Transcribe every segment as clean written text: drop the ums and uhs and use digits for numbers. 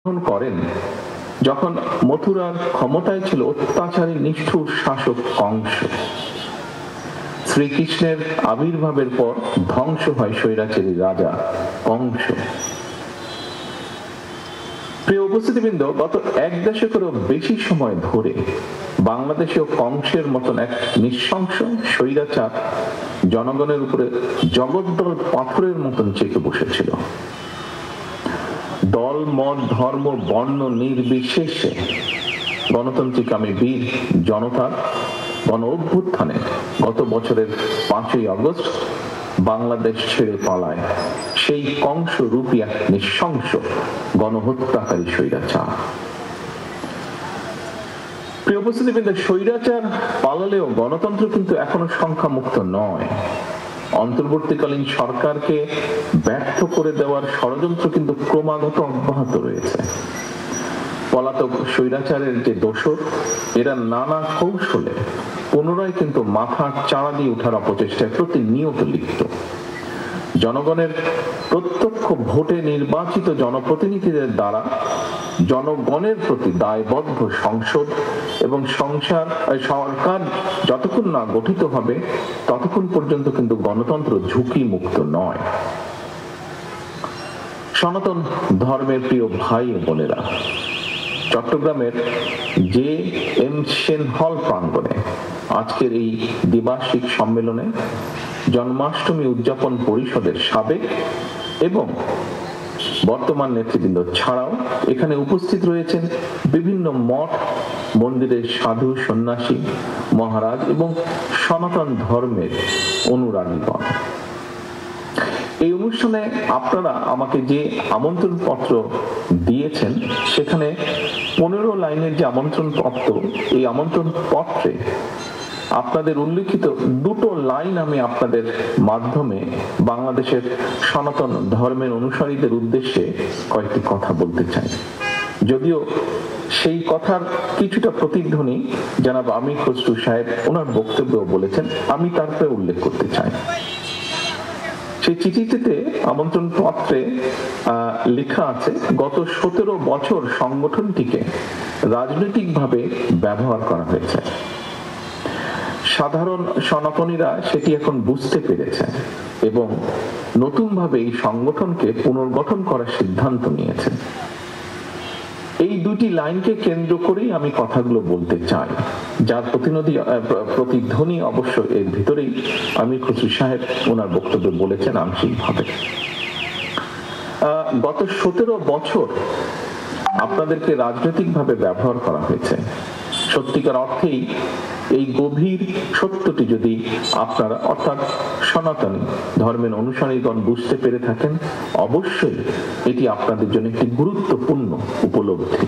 করেন যখন মথুরার ক্ষমতায় ছিল অত্যাচারী নিষ্ঠুর শাসক কংস। শ্রীকৃষ্ণের আবির্ভাবের পর ধ্বংস হয় স্বৈরাচারী রাজা কংস। প্রিয় উপস্থিতিবৃন্দ, গত এক দশকেরও বেশি সময় ধরে বাংলাদেশেও কংসের মতন এক নৃশংস স্বৈরাচার জনগণের উপরে জগদ্দল পাথরের মতন চেপে বসেছিল। দল, মত, ধর্ম, বর্ণ নির্বিশেষে গণতান্ত্রিকামী বীর জনতার গণ অভ্যুত্থানে গত বছরের 5ই আগস্ট বাংলাদেশ ছেড়ে পালায় সেই কংস রূপী এক নৃশংস গণহত্যাকারী স্বৈরাচার। প্রিয় উপস্থিতিবৃন্দ, স্বৈরাচার পালালেও গণতন্ত্র কিন্তু এখনো সংখ্যামুক্ত নয়। অন্তর্বর্তীকালীন সরকারকে ব্যর্থ করে দেওয়ার ষড়যন্ত্র কিন্তু ক্রমাগত অব্যাহত রয়েছে। পলাতক স্বৈরাচারের যে দোসর, এরা নানা কৌশলে পুনরায় কিন্তু মাথা চাড়া দিয়ে ওঠার অপচেষ্টায় প্রতিনিয়ত লিপ্ত। জনগণের প্রত্যক্ষ ভোটে নির্বাচিত জনপ্রতিনিধিদের দ্বারা জনগণের প্রতি দায়বদ্ধ সংসদ এবং সরকার যতক্ষণ না গঠিত হবে ততক্ষণ পর্যন্ত কিন্তু গণতন্ত্র ঝুঁকি মুক্ত নয়। সনাতন ধর্মের প্রিয় ভাই ও বোনেরা, চট্টগ্রামের JM সেন হল প্রাঙ্গণে আজকের এই দ্বিবার্ষিক সম্মেলনে জন্মাষ্টমী উদযাপন পরিষদের সাবেক এবং বর্তমান নেতৃবৃন্দ ছাড়াও এখানে উপস্থিত রয়েছেন বিভিন্ন মঠ মন্দিরের সাধু, সন্ন্যাসী, মহারাজ এবং সনাতন ধর্মের অনুরাগীগণ। এই অনুষ্ঠানে আপনারা আমাকে যে আমন্ত্রণ পত্র দিয়েছেন সেখানে 15 লাইনের যে আমন্ত্রণ পত্র, এই আমন্ত্রণ পত্রে আপনাদের উল্লিখিত 2টো লাইন আমি আপনাদের মাধ্যমে বাংলাদেশের সনাতন ধর্মের অনুসারীদের উদ্দেশ্যে কয়েকটি কথা বলতে চাই। যদিও সেই কথার কিছুটা প্রতিধ্বনি জনাব আমির খসরু সাহেব ওনার বক্তব্যেও বলেছেন, আমি তারপরে উল্লেখ করতে চাই। সেই চিঠিতে আমন্ত্রণ পত্রে লেখা আছে, গত 17 বছর সংগঠনটিকে রাজনৈতিকভাবে ব্যবহার করা হয়েছে। সাধারণ সনাতনীরা সেটি এখন বুঝতে পেরেছে এবং নতুনভাবে এই সংগঠনকে পুনর্গঠন করার সিদ্ধান্ত নিয়েছে। এই 2টি লাইনকে কেন্দ্র করেই আমি কথাগুলো বলতে চাই, যার প্রতিধ্বনি অবশ্য এর ভিতরেই আমির খসরু সাহেব ওনার বক্তব্যে বলেছেন আংশিকভাবে। গত 17 বছর আপনাদেরকে রাজনৈতিকভাবে ব্যবহার করা হয়েছে। সত্যিকার অর্থেই এই গভীর সত্যটি যদি আপনারা অর্থাৎ সনাতনী ধর্মের অনুসারীগণ বুঝতে পেরে থাকেন, অবশ্যই এটি আপনাদের জন্য একটি গুরুত্বপূর্ণ উপলব্ধি।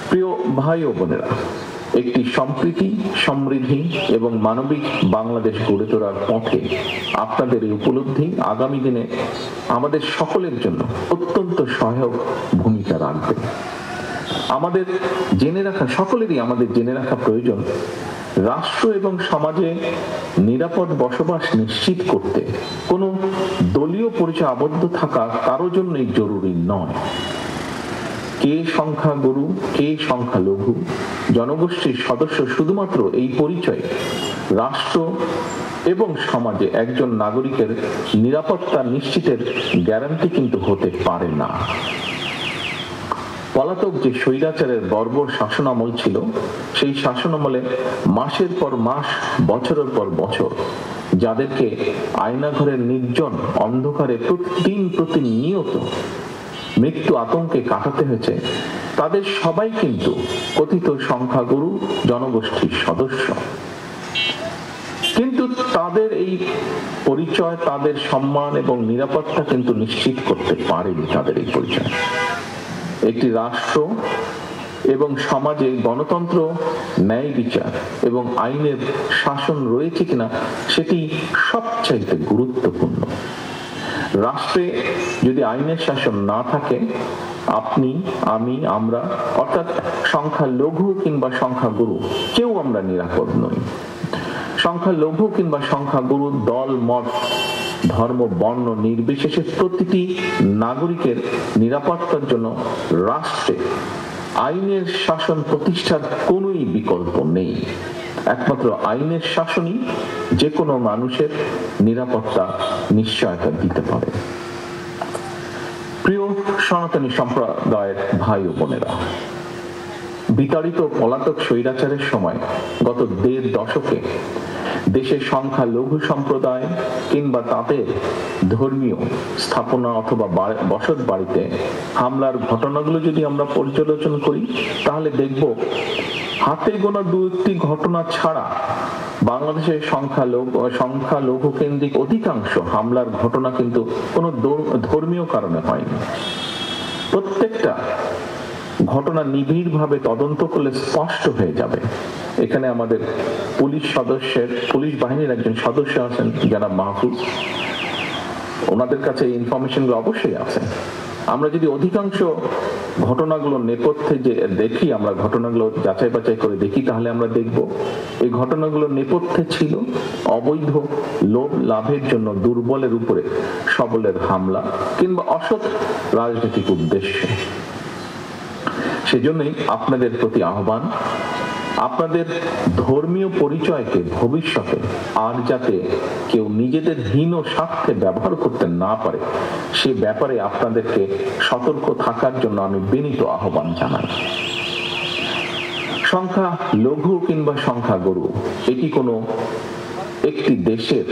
প্রিয় ভাই ও বোনেরা, একটি সম্প্রীতি, সমৃদ্ধি এবং মানবিক বাংলাদেশ গড়ে তোলার পথে আপনাদের এই উপলব্ধি আগামী দিনে আমাদের সকলের জন্য অত্যন্ত সহায়ক ভূমিকা রাখবে। আমাদের জেনে রাখা, সকলেরই আমাদের জেনে রাখা প্রয়োজন, রাষ্ট্র এবং সমাজে নিরাপদ বসবাস নিশ্চিত করতে কোনো দলীয় পরিচয় আবদ্ধ থাকা কারো জন্যই জরুরি নয়। কে সংখ্যাগুরু, কে সংখ্যালঘু, জনগোষ্ঠীর সদস্য, শুধুমাত্র এই পরিচয় রাষ্ট্র এবং সমাজে একজন নাগরিকের নিরাপত্তা নিশ্চিতের গ্যারান্টি কিন্তু হতে পারে না। পলাতক যে স্বৈরাচারের বর্বর শাসনামল ছিল, সেই শাসনামলে মাসের পর মাস, বছরের পর বছর যাদেরকে আয়নাঘরের নির্জন অন্ধকারে প্রতিনিয়ত মৃত্যু আতঙ্কে কাটাতে হয়েছে, তাদের সবাই কিন্তু কথিত সংখ্যাগুরু জনগোষ্ঠীর সদস্য। কিন্তু তাদের এই পরিচয়, তাদের সম্মান এবং নিরাপত্তা কিন্তু নিশ্চিত করতে পারেনি তাদের এই পরিচয়। একটি রাষ্ট্র এবং সমাজে গণতন্ত্র, ন্যায় বিচার এবং আইনের শাসন রয়েছে কিনা সেটি সবচাইতে গুরুত্বপূর্ণ। রাষ্ট্রে যদি আইনের শাসন না থাকে, আপনি, আমি, আমরা অর্থাৎ সংখ্যালঘু কিংবা সংখ্যাগুরু কেউ আমরা নিরাপদ নই। সংখ্যালঘু কিংবা সংখ্যাগুরু, দল, মত, ধর্ম বর্ণ নির্বিশেষে প্রতিটি নাগরিকের নিরাপত্তার জন্য রাষ্ট্রে আইনের শাসন প্রতিষ্ঠার কোনোই বিকল্প নেই। একমাত্র আইনের শাসনই যে কোনো মানুষের নিরাপত্তা নিশ্চয়তা দিতে পারে। প্রিয় সনাতনী সম্প্রদায়ের ভাই ও বোনেরা, বিতাড়িত পলাতক স্বৈরাচারের সময় গত ১.৫ দশকে দেশের সংখ্যালঘু সম্প্রদায় কিংবা তাদের ধর্মীয় স্থাপনা অথবা বসত বাড়িতে হামলার ঘটনাগুলো যদি আমরা পর্যালোচনা করি, তাহলে দেখব হাতে গোনা ২-১টি ঘটনা ছাড়া বাংলাদেশের সংখ্যালঘু কেন্দ্রিক অধিকাংশ হামলার ঘটনা কিন্তু কোনো ধর্মীয় কারণে হয়নি। প্রত্যেকটা ঘটনা নিবিড়ভাবে তদন্ত করলে স্পষ্ট হয়ে যাবে। এখানে আমাদের পুলিশ বাহিনীর একজন সদস্য আছেন জনাব মাহফুজ, ওনাদের কাছে এই ইনফরমেশনগুলো অবশ্যই আছে। আমরা যদি অধিকাংশ ঘটনাগুলো নেপথ্যে যে দেখি, আমরা ঘটনাগুলো যাচাই বাছাই করে দেখি, তাহলে আমরা দেখব এই ঘটনাগুলো নেপথ্যে ছিল অবৈধ লোভ লাভের জন্য দুর্বলের উপরে সবলের হামলা কিংবা অসৎ রাজনৈতিক উদ্দেশ্য। সেজন্যই আপনাদের প্রতি আহ্বান, আপনাদের ধর্মীয় পরিচয়কে ভবিষ্যতে আর যাতে কেউ নিজেদের হীন স্বার্থে ব্যবহার করতে না পারে, সে ব্যাপারে আপনাদেরকে সতর্ক থাকার জন্য আমি বিনীত আহ্বান জানাই। সংখ্যা লঘু কিংবা সংখ্যা গরু, এটি কোনো একটি দেশের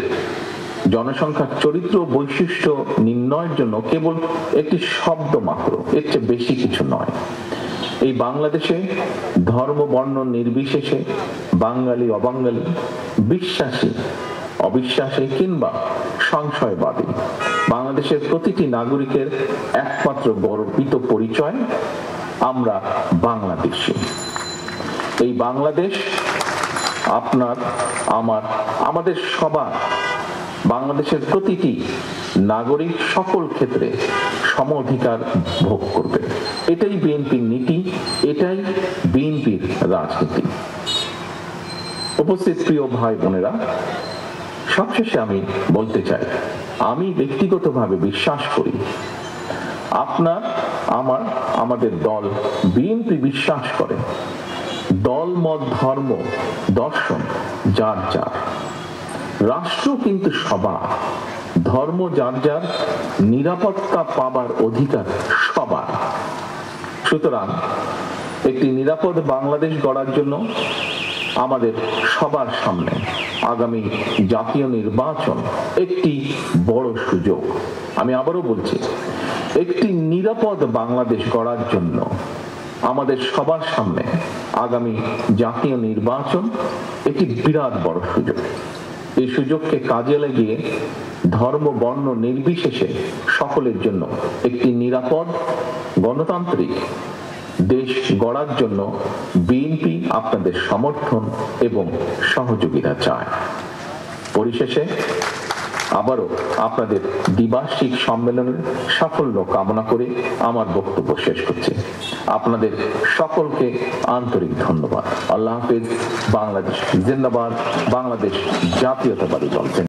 জনসংখ্যার চরিত্র বৈশিষ্ট্য নির্ণয়ের জন্য কেবল একটি শব্দ মাত্র, এর চেয়ে বেশি কিছু নয়। এই বাংলাদেশে ধর্ম বর্ণ নির্বিশেষে বাঙালি অবাঙালি, বিশ্বাসী অবিশ্বাসী কিংবা সংশয়বাদী, বাংলাদেশের প্রতিটি নাগরিকের একমাত্র গর্বিত পরিচয় আমরা বাংলাদেশী। এই বাংলাদেশ আপনার, আমার, আমাদের সবার, বাংলাদেশের প্রতিটি নাগরিক সকল ক্ষেত্রে সম অধিকার ভোগ করবে। এটাই বিএনপির নীতি, এটাই বিএনপির রাজনীতি। উপস্থিত প্রিয় ভাই বোনেরা, সবশেষে আমি বলতে চাই, আমি ব্যক্তিগতভাবে বিশ্বাস করি আপনার, আমার, আমাদের দল বিএনপি বিশ্বাস করে দল মত ধর্ম দর্শন যার যার, রাষ্ট্র কিন্তু সবার, ধর্ম যার যার, নিরাপত্তা পাবার অধিকার সবার। সুতরাং একটি নিরাপদ বাংলাদেশ গড়ার জন্য আমাদের সবার সামনে আগামী জাতীয় নির্বাচন একটি বড় সুযোগ। আমি আবারও বলছি, একটি নিরাপদ বাংলাদেশ গড়ার জন্য আমাদের সবার সামনে আগামী জাতীয় নির্বাচন একটি বিরাট বড় সুযোগ। এই সুযোগকে কাজে লাগিয়ে ধর্ম বর্ণ নির্বিশেষে সকলের জন্য একটি নিরাপদ গণতান্ত্রিক দেশ গড়ার জন্য বিএনপি আপনাদের সমর্থন এবং সহযোগিতা চায়। পরিশেষে আবারও আপনাদের দ্বিবার্ষিক সম্মেলনের সাফল্য কামনা করে আমার বক্তব্য শেষ করছি। আপনাদের সকলকে আন্তরিক ধন্যবাদ। আল্লাহ হাফেজ। বাংলাদেশ জিন্দাবাদ। বাংলাদেশ জাতীয়তাবাদী দল।